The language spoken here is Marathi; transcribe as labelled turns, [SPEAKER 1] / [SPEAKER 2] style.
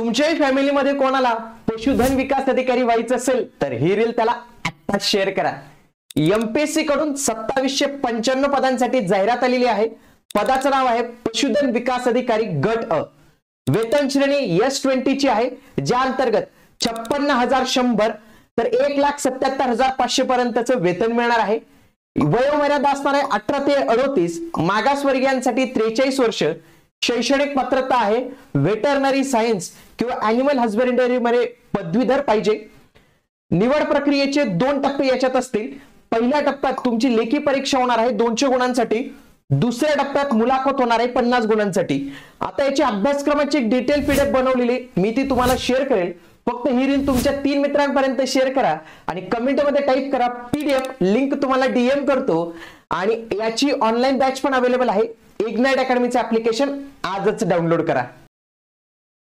[SPEAKER 1] तुमच्याही फॅमिलीमध्ये कोणाला पशुधन विकास अधिकारी व्हायचं असेल तर ही रील त्याला आता शेअर करा। एमपीएससी कडून 2795 पदांसाठी जाहिरात आलेली आहे। पदाचं नाव आहे पशुधन विकास अधिकारी गट अ। वेतन श्रेणी S20 ची आहे, ज्या अंतर्गत 56,100 तर 1,77,500 पर्यंतचं वेतन मिळणार आहे। वयोमर्यादा असणार आहे 18 ते 38, मागासवर्गीयांसाठी 43 वर्ष, शैक्षणिक पात्रता आहे वेटरनरी सायन्स किंवा अॅनिमल हजबंडरी मध्ये पदवीधर पाहिजे। निवड प्रक्रियेचे 2 टप्पे याच्यात असतील। पहिल्या टप्प्यात तुमची लेखी परीक्षा होणार आहे 200 गुणांसाठी, दुसऱ्या टप्प्यात मुलाखत होणार आहे 50 गुणांसाठी। आता याची अभ्यासक्रमाची एक डिटेल पीडीएफ बनवलेली मी ती तुम्हाला शेअर करेल। फक्त ही रील तुमच्या 3 मित्रांपर्यंत शेअर करा आणि कमेंट मध्ये टाइप करा पीडीएफ, लिंक तुम्हाला डीएम करतो। आणि याची ऑनलाईन बॅच पण अवेलेबल आहे। इग्नाइट अकॅडमीचे ऍप्लिकेशन आजच डाउनलोड करा।